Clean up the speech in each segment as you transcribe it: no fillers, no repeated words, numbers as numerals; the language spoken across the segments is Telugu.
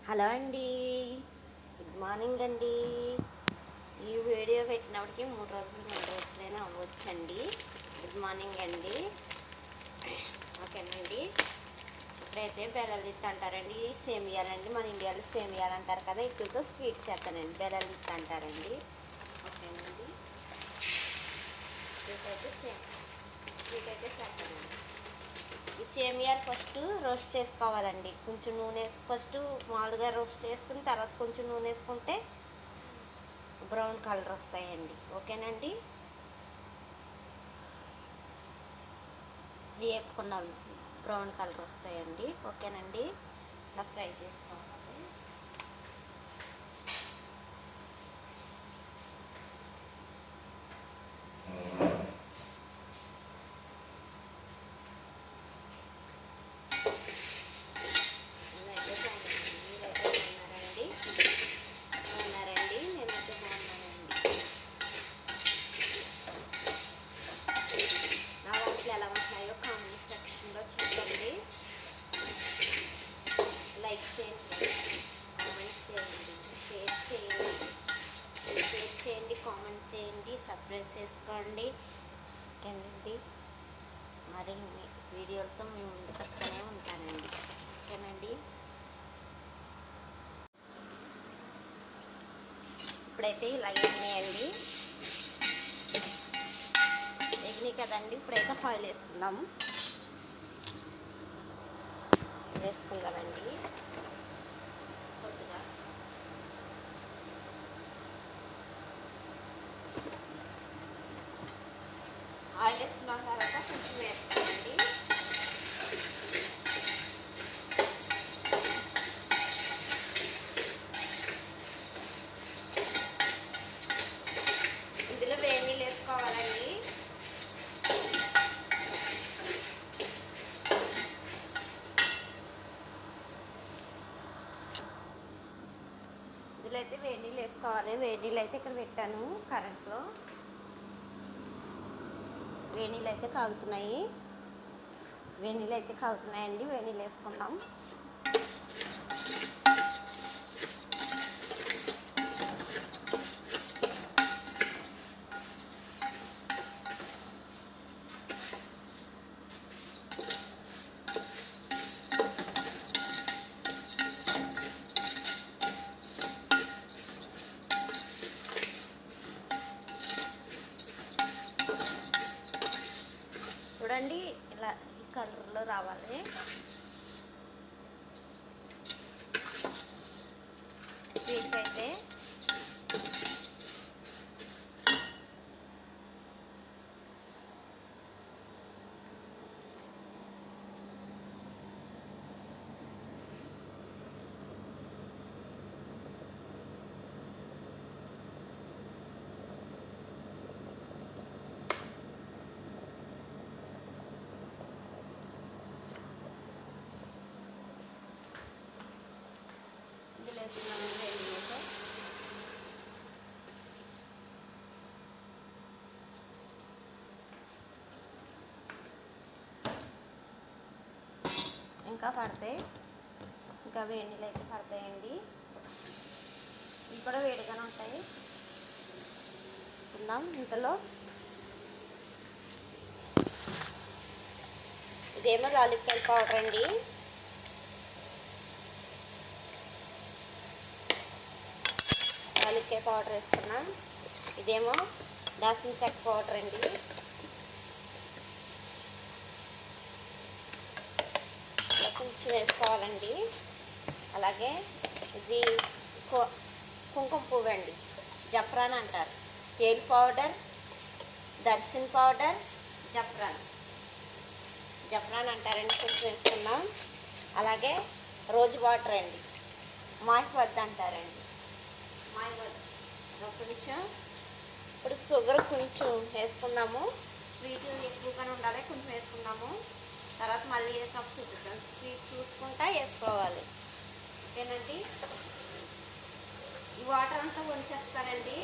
హలో అండి, గుడ్ మార్నింగ్ అండి. ఈ వీడియో పెట్టినప్పటికీ 3 రోజులైనా అవ్వచ్చండి. గుడ్ మార్నింగ్ అండి. ఓకేనండి. ఇప్పుడైతే బెల్లలిత్ అంటారండి, సేమియాలండి. మన ఇండియాలో సేమియాలు అంటారు కదా, ఇటుతో స్వీట్ చేస్తానండి, బెల్లలిత్ అంటారండి. ఓకేనండి. స్వీట్ అయితే చేస్తానండి. ఈ సేమియాలు ఫస్ట్ రోస్ట్ చేసుకోవాలండి. కొంచెం నూనె ఫస్ట్ మామూలుగా రోస్ట్ చేసుకుని తర్వాత కొంచెం నూనె వేసుకుంటే బ్రౌన్ కలర్ వస్తాయండి. ఓకేనండి. వేపుకున్న బ్రౌన్ కలర్ వస్తాయండి. ఓకేనండి. ఇలా ఫ్రై చేసుకోవాలి. ఎలా ఉంటాయో కామెంట్ సెక్షన్లో చెప్పండి. లైక్ చేయండి, కామెంట్ చేయండి, షేర్ చేయండి, కామెంట్ చేయండి, సబ్స్క్రైబ్ చేసుకోండి. ఓకేనండి. మరి మీ వీడియోలతో మేము ముందుకు వస్తూనే ఉంటానండి. ఓకేనండి. ఇప్పుడైతే ఇలా వేసినాయండి, ఎగ్ని కదండి. ఇప్పుడైతే ఆయిల్ వేసుకుందామండి కొద్దిగా. ఆయిల్ వేసుకున్న తర్వాత కొంచెం వేసుకోండి. ఇందులో వేడి నీళ్ళు వేసుకోవాలండి. ఇందులో అయితే వేడి నీళ్ళు వేసుకోవాలి. వేడి నీళ్ళు అయితే ఇక్కడ పెట్టాను కరెంట్లో. వేడి నీళ్ళు అయితే కాగుతున్నాయి. వేడి నీళ్ళు అయితే కాగుతున్నాయండి. వేడి నీళ్ళు వేసుకుందాం. చూడండి, ఇలా ఈ కలర్లో రావాలి. స్వీట్ అయితే వేస్తున్నామండి. వేడినీళ్ళతో ఇంకా పడతాయి, ఇంకా వేడి నీళ్ళు అయితే పడతాయండి. ఇవి కూడా వేడిగానే ఉంటాయి. తిందాం. ఇంతలో ఇదేమో లాలిక్కాయ పౌడర్ అండి. లాలిక్కాయ పౌడర్ వేసుకున్నాం. ఇదేమో దాల్చిన చెక్క పౌడర్ అండి. కొంచెం వేసుకోవాలండి. అలాగే ఇది కుంకుమ పువ్వు అండి, జఫ్రాన్ అంటారు. తేల్ పౌడర్, దర్శన్ పౌడర్, జఫ్రాన్ అంటారండి. కొంచెం వేసుకుందాం. అలాగే రోజ్ వాటర్ అండి, మాహివద్ద అంటారండి. కొంచెం ఇప్పుడు షుగర్ కొంచెం వేసుకుందాము. స్వీట్ ఎక్కువగానే ఉండాలి, కొంచెం వేసుకుందాము. తర్వాత మళ్ళీ వేసినప్పుడు చూపిస్తాం. స్వీట్ చూసుకుంటా వేసుకోవాలి. ఓకేనండి. ఈ వాటర్ అంతా వంచేస్తానండి.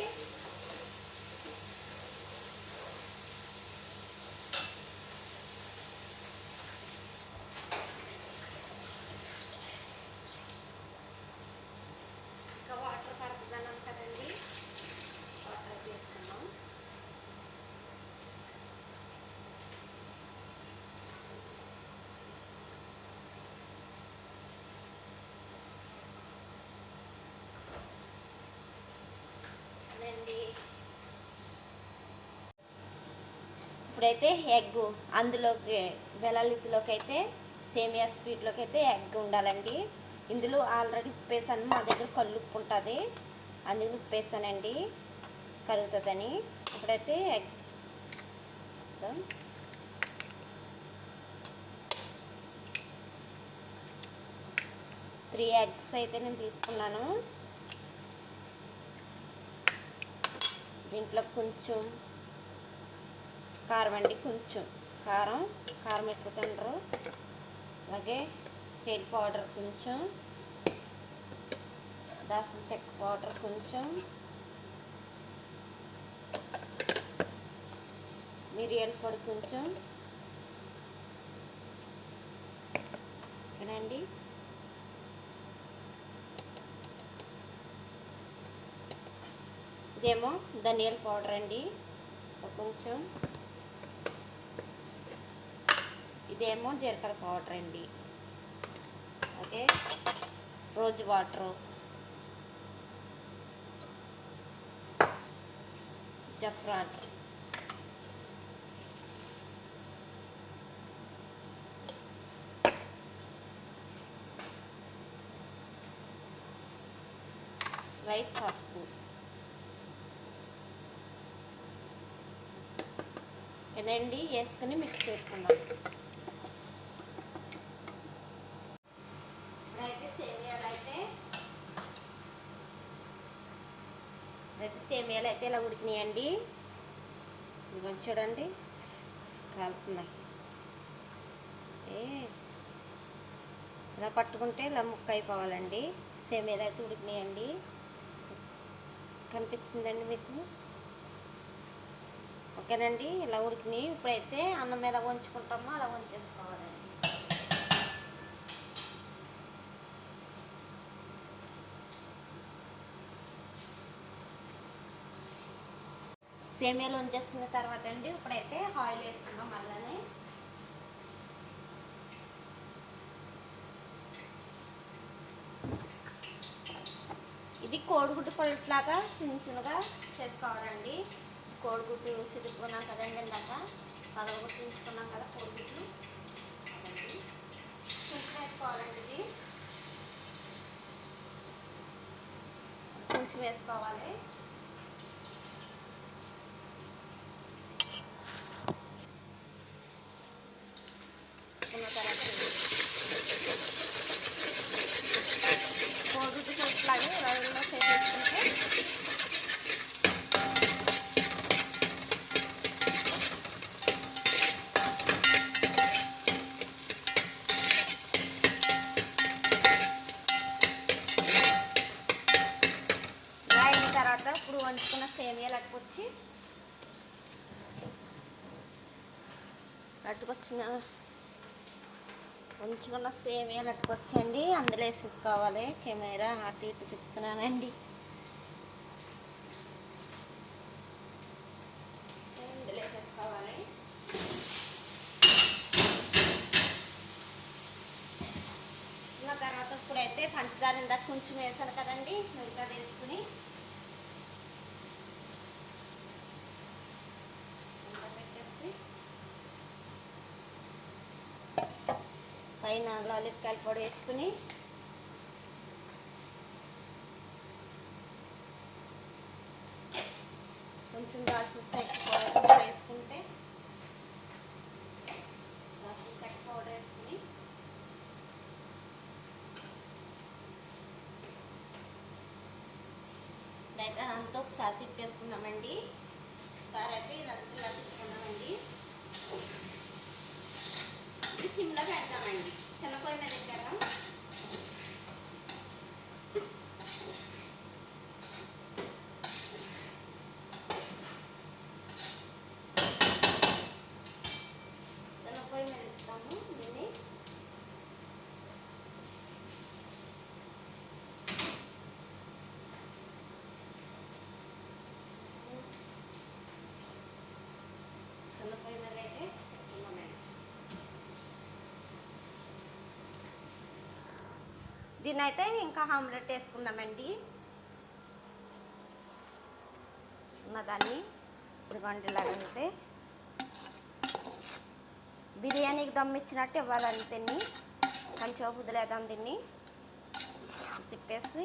ఇప్పుడైతే ఎగ్ అందులోకి బెల్లాలిత్తులోకి అయితే సేమియా స్వీట్లోకి అయితే ఎగ్ ఉండాలండి. ఇందులో ఆల్రెడీ ఉప్పేసాను, మా దగ్గర కళ్ళు ఉప్పు ఉంటుంది, అందుకని ఉప్పేసానండి కరుగుతుందని. ఇప్పుడైతే ఎగ్స్ 3 ఎగ్స్ అయితే నేను తీసుకున్నాను. దీంట్లో కొంచెం కారం అండి, కొంచెం కారం ఎక్కువ తినరు. అలాగే టేల్ పౌడర్ కొంచెం, దాల్చిన చెక్క పౌడర్ కొంచెం, మిరియాల పొడి కొంచెం అండి. ఇదేమో ధనియాల పౌడర్ అండి కొంచెం, ఇదేమో జీలకర్ర పౌడర్ అండి. అలాగే రోజ్ వాటరు, జఫ్రాన్, లైట్ పసుపు ఇదండి వేసుకుని మిక్స్ చేసుకున్నాం. ఇప్పుడైతే సేమియాలు అయితే ఇలా ఉడికినాయండి. ఇదిగో చూడండి కాలుతున్నాయి. ఇలా పట్టుకుంటే ఇలా ముక్క అయిపోవాలండి. సేమియాలు అయితే ఉడికినాయండి. కనిపించిందండి మీకు? ఓకేనండి, ఇలా ఉడికినాయి. ఇప్పుడైతే అన్నం మీద వంచుకుంటామో అలా వంచేసుకోవాలండి. సేమియాలు వంచేసుకున్న తర్వాత అండి ఇప్పుడైతే ఆయిల్ వేసుకుందాం. మళ్ళీ ఇది కోడిగుడ్డు పొలట్లాగా చిన్నగా చేసుకోవాలండి. కోడిగుడ్డు సిరుక్కున్నాం కదండి, ఇందాక పగలగొట్టి ఉంచుకున్నాం కదా కోడిగుడ్లు, అదండి కొంచెం వేసుకోవాలండి. ఇది కొంచెం వేసుకోవాలి. కోడిగుడ్డు పొలట్లాగా రవ్వలో చేసేసుకుంటే తర్వాత ఇప్పుడు వంచుకున్న సేమియాలు ఉంచుకున్న సేమియాలు అట్టుకొచ్చండి అందులో వేసేసుకోవాలి. కెమెరా అటు ఇటు తిప్పుతున్నానండి. ఇందులో వేసేసుకోవాలి. ఇంకా తర్వాత ఇప్పుడైతే పంచదార ఇందాక కొంచెం వేసాను కదండి, మిగతా వేసుకుని పైన లాలిక్కాయల పొడి వేసుకుని కొంచెం దాల్చిన చెక్క పౌడర్ వేసుకుంటే, దాల్చిన చెక్క పౌడర్ వేసుకుని అయితే అంతా ఒకసారి తిప్పేసుకున్నామండి. ఒకసారి అయితే ఇదంతా ఇలా తిప్పుకున్నామండి. ఇది సిమ్లో పెడతామండి, చిన్నపోయి మీద పెట్టాం. చిన్నపోయి మీద పెడతాము దీన్ని. చిన్నపోయి మీద అయితే పెట్టుకున్నామండి. దీన్ని అయితే ఇంకా ఆమ్లెట్ వేసుకున్నామండి. ఉన్నదాన్ని ఇదిగోండి ఇలాగైతే బిర్యానీకి దమ్ ఇచ్చినట్టు ఇవ్వాలండి దీన్ని. కొంచెం వదిలేద్దాం దీన్ని, తిప్పేసి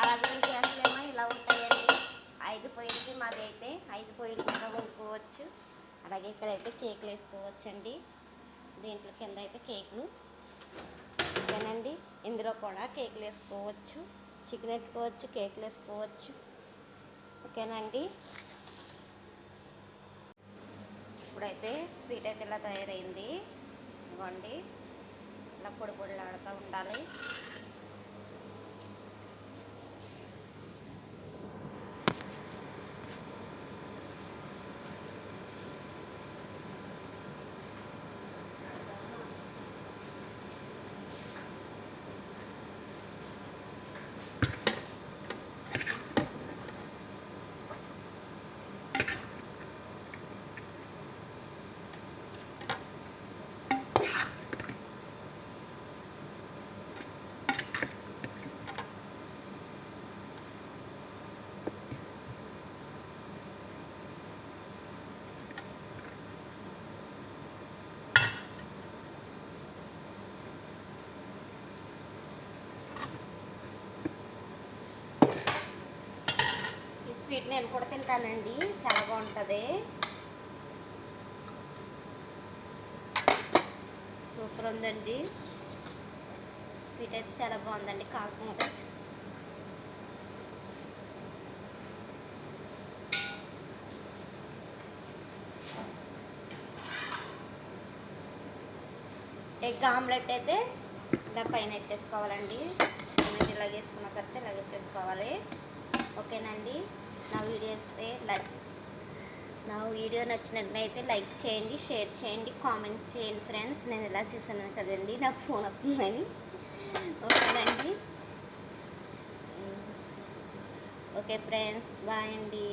అరవై గ్యాస్లేమో ఇలా ఉంటాయండి. 5 పొయ్యిలకి మాది అయితే 5 పొయ్యిల మీద వండుకోవచ్చు. అలాగే ఇక్కడైతే కేకులు వేసుకోవచ్చండి. దీంట్లో కింద అయితే కేకులు ఓకేనండి. ఇందులో కూడా కేకులు వేసుకోవచ్చు, చికెన్ పెట్టుకోవచ్చు, కేకులు వేసుకోవచ్చు ఓకేనండి. ఇప్పుడైతే స్వీట్ అయితే ఇలా తయారైంది. ఇవ్వండి, ఇలా పొడి పొడిలాడుతూ ఉండాలి. స్వీట్ నేను కూడా తింటానండి, చాలా బాగుంటుంది. సూపర్ ఉందండి, స్వీట్ అయితే చాలా బాగుందండి. కాకపోతే ఎగ్ ఆమ్లెట్ అయితే ఇలా పైన పెట్టేసుకోవాలండి. ఇలా వేసుకున్న తర్వాత ఇలా పెట్టేసుకోవాలి ఓకేనండి. నా వీడియో నచ్చినట్లయితే లైక్ చేయండి, షేర్ చేయండి, కామెంట్ చేయండి ఫ్రెండ్స్. నేను ఇలా చేశాను కదండి, నాకు ఫోన్ వస్తుందని ఓకేనండి. ఓకే ఫ్రెండ్స్, బాయ్ అండి.